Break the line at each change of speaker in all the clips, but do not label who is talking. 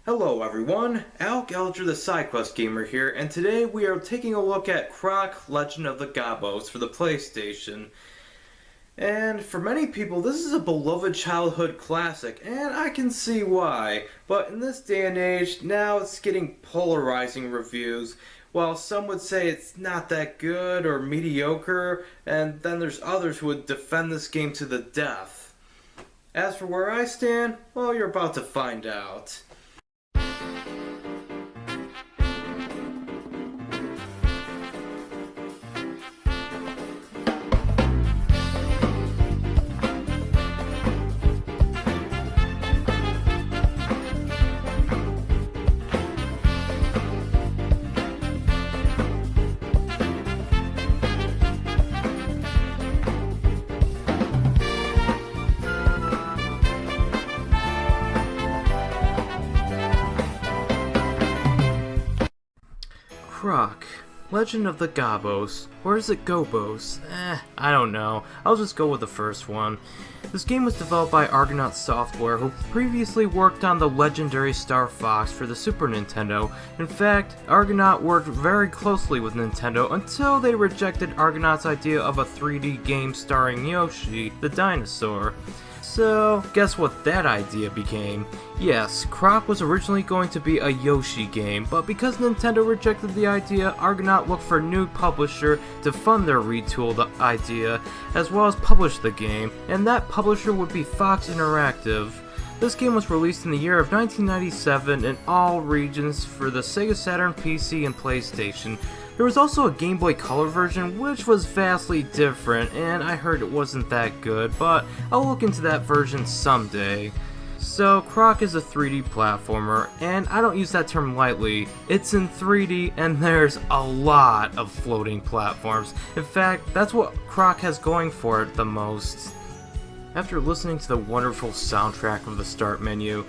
Hello everyone, Al Gallagher the SideQuest Gamer here, and today we are taking a look at Croc Legend of the Gobbos for the PlayStation. And for many people, this is a beloved childhood classic, and I can see why. But in this day and age, now it's getting polarizing reviews. While some would say it's not that good or mediocre, and then there's others who would defend this game to the death. As for where I stand, well, you're about to find out. Croc, Legend of the Gobbos, or is it Gobbos? I don't know. I'll just go with the first one. This game was developed by Argonaut Software, who previously worked on the legendary Star Fox for the Super Nintendo. In fact, Argonaut worked very closely with Nintendo until they rejected Argonaut's idea of a 3D game starring Yoshi, the dinosaur. So, guess what that idea became? Yes, Croc was originally going to be a Yoshi game, but because Nintendo rejected the idea, Argonaut looked for a new publisher to fund their retooled idea, as well as publish the game, and that publisher would be Fox Interactive. This game was released in the year of 1997 in all regions for the Sega Saturn, PC, and PlayStation. There was also a Game Boy Color version, which was vastly different, and I heard it wasn't that good, but I'll look into that version someday. So, Croc is a 3D platformer, and I don't use that term lightly. It's in 3D, and there's a lot of floating platforms. In fact, that's what Croc has going for it the most. After listening to the wonderful soundtrack of the start menu,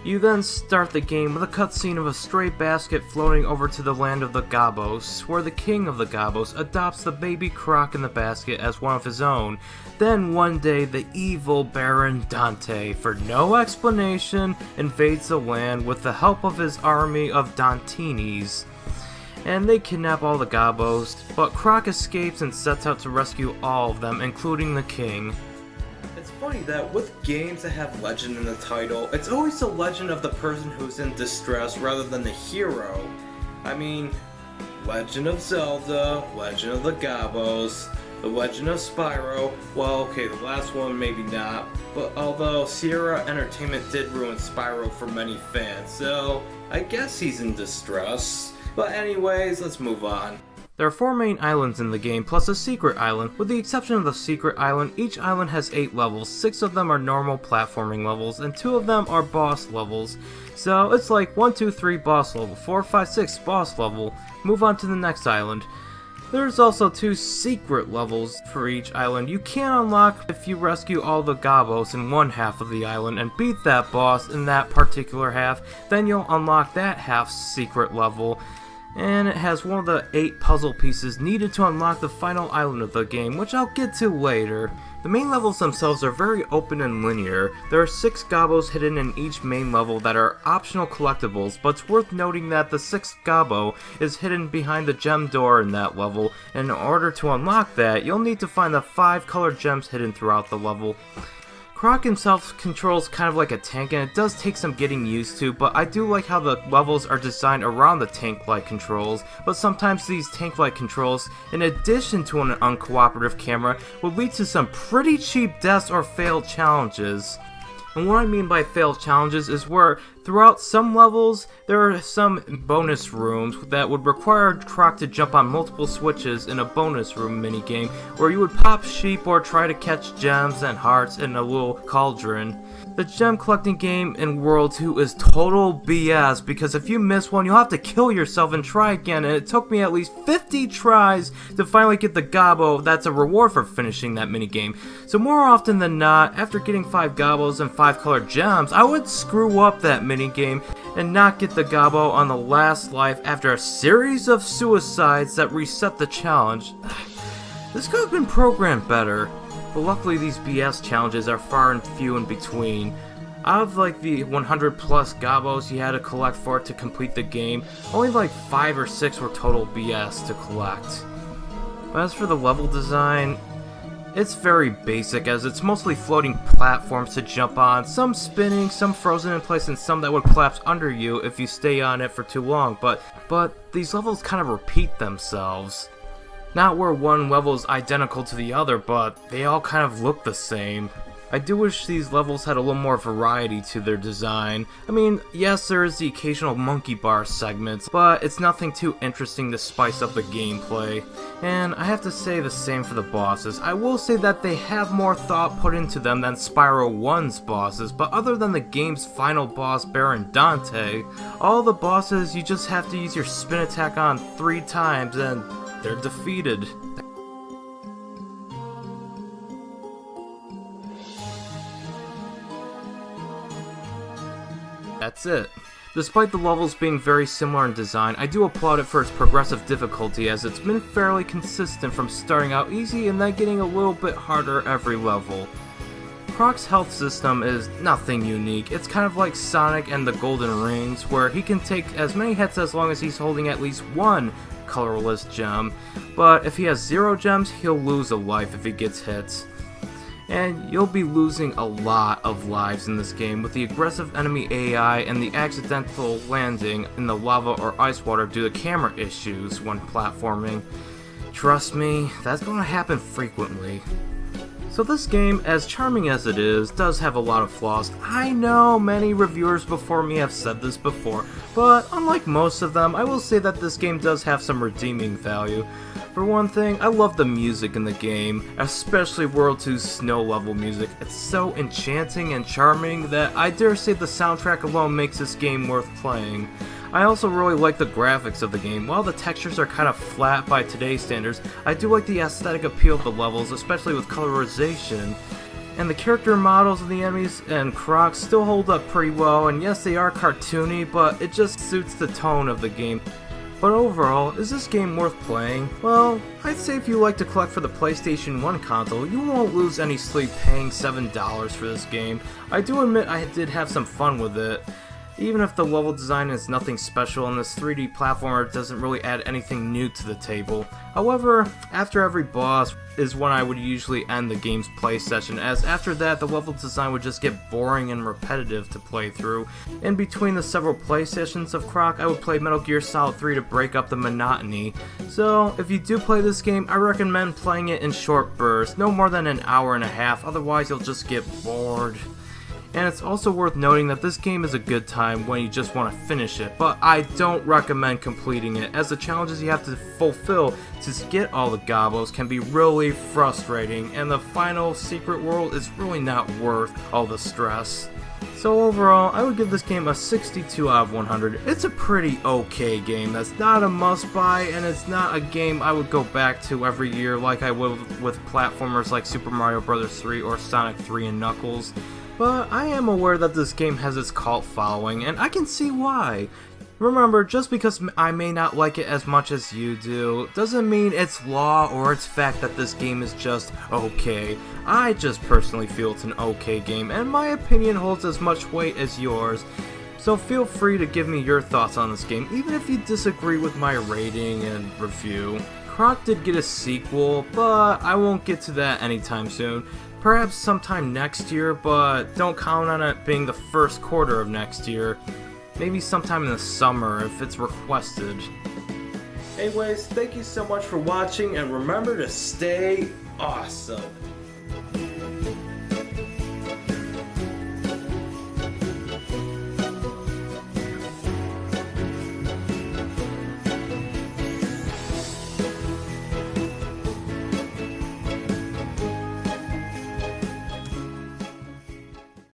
you then start the game with a cutscene of a stray basket floating over to the land of the Gobbos, where the king of the Gobbos adopts the baby Croc in the basket as one of his own. Then one day the evil Baron Dante, for no explanation, invades the land with the help of his army of Dantinis. And they kidnap all the Gobbos, but Croc escapes and sets out to rescue all of them, including the king. It's funny that with games that have legend in the title, it's always the legend of the person who's in distress rather than the hero. I mean, Legend of Zelda, Legend of the Gobbos, The Legend of Spyro, well okay, the last one maybe not, but although Sierra Entertainment did ruin Spyro for many fans, so I guess he's in distress. But anyways, let's move on. There are 4 main islands in the game, plus a secret island. With the exception of the secret island, each island has 8 levels. 6 of them are normal platforming levels, and 2 of them are boss levels. So it's like 1, 2, 3 boss level, 4, 5, 6 boss level. Move on to the next island. There's also 2 secret levels for each island. You can unlock if you rescue all the Gobbos in one half of the island and beat that boss in that particular half, then you'll unlock that half's secret level. And it has one of the 8 puzzle pieces needed to unlock the final island of the game, which I'll get to later. The main levels themselves are very open and linear. There are 6 Gobbos hidden in each main level that are optional collectibles, but it's worth noting that the 6th Gobbo is hidden behind the gem door in that level, and in order to unlock that, you'll need to find the 5 colored gems hidden throughout the level. Croc himself controls kind of like a tank, and it does take some getting used to, but I do like how the levels are designed around the tank-like controls, but sometimes these tank-like controls, in addition to an uncooperative camera, will lead to some pretty cheap deaths or failed challenges. And what I mean by failed challenges is where throughout some levels, there are some bonus rooms that would require Croc to jump on multiple switches in a bonus room minigame, where you would pop sheep or try to catch gems and hearts in a little cauldron. The gem collecting game in World 2 is total BS, because if you miss one, you'll have to kill yourself and try again, and it took me at least 50 tries to finally get the Gobbo that's a reward for finishing that minigame. So more often than not, after getting 5 Gobbos and 5 colored gems, I would screw up that minigame and not get the Gobbo on the last life after a series of suicides that reset the challenge. This could have been programmed better. But luckily these BS challenges are far and few in between. Out of like the 100 plus Gobbos you had to collect for it to complete the game, only like 5 or 6 were total BS to collect. But as for the level design, it's very basic, as it's mostly floating platforms to jump on, some spinning, some frozen in place, and some that would collapse under you if you stay on it for too long, but these levels kind of repeat themselves. Not where one level is identical to the other, but they all kind of look the same. I do wish these levels had a little more variety to their design. I mean, yes, there is the occasional monkey bar segments, but it's nothing too interesting to spice up the gameplay. And I have to say the same for the bosses. I will say that they have more thought put into them than Spyro 1's bosses, but other than the game's final boss, Baron Dante, all the bosses you just have to use your spin attack on 3 times and they're defeated. That's it. Despite the levels being very similar in design, I do applaud it for its progressive difficulty, as it's been fairly consistent from starting out easy and then getting a little bit harder every level. Croc's health system is nothing unique. It's kind of like Sonic and the Golden Rings, where he can take as many hits as long as he's holding at least one colorless gem, but if he has 0 gems, he'll lose a life if he gets hits. And you'll be losing a lot of lives in this game with the aggressive enemy AI and the accidental landing in the lava or ice water due to camera issues when platforming. Trust me, that's going to happen frequently. So this game, as charming as it is, does have a lot of flaws. I know many reviewers before me have said this before, but unlike most of them, I will say that this game does have some redeeming value. For one thing, I love the music in the game, especially World 2's snow level music. It's so enchanting and charming that I dare say the soundtrack alone makes this game worth playing. I also really like the graphics of the game. While the textures are kind of flat by today's standards, I do like the aesthetic appeal of the levels, especially with colorization. And the character models of the enemies and Croc still hold up pretty well, and yes, they are cartoony, but it just suits the tone of the game. But overall, is this game worth playing? Well, I'd say if you like to collect for the PlayStation 1 console, you won't lose any sleep paying $7 for this game. I do admit I did have some fun with it. Even if the level design is nothing special and this 3D platformer doesn't really add anything new to the table. However, after every boss is when I would usually end the game's play session, as after that the level design would just get boring and repetitive to play through. In between the several play sessions of Croc, I would play Metal Gear Solid 3 to break up the monotony. So if you do play this game, I recommend playing it in short bursts, no more than an hour and a half, otherwise you'll just get bored. And it's also worth noting that this game is a good time when you just want to finish it, but I don't recommend completing it, as the challenges you have to fulfill to get all the Gobbos can be really frustrating, and the final secret world is really not worth all the stress. So overall, I would give this game a 62 out of 100. It's a pretty okay game that's not a must-buy, and it's not a game I would go back to every year like I would with platformers like Super Mario Bros. 3 or Sonic 3 and Knuckles. But I am aware that this game has its cult following, and I can see why. Remember, just because I may not like it as much as you do, doesn't mean it's law or it's fact that this game is just okay. I just personally feel it's an okay game, and my opinion holds as much weight as yours. So feel free to give me your thoughts on this game, even if you disagree with my rating and review. Croc did get a sequel, but I won't get to that anytime soon. Perhaps sometime next year, but don't count on it being the first quarter of next year. Maybe sometime in the summer if it's requested. Anyways, thank you so much for watching, and remember to stay awesome.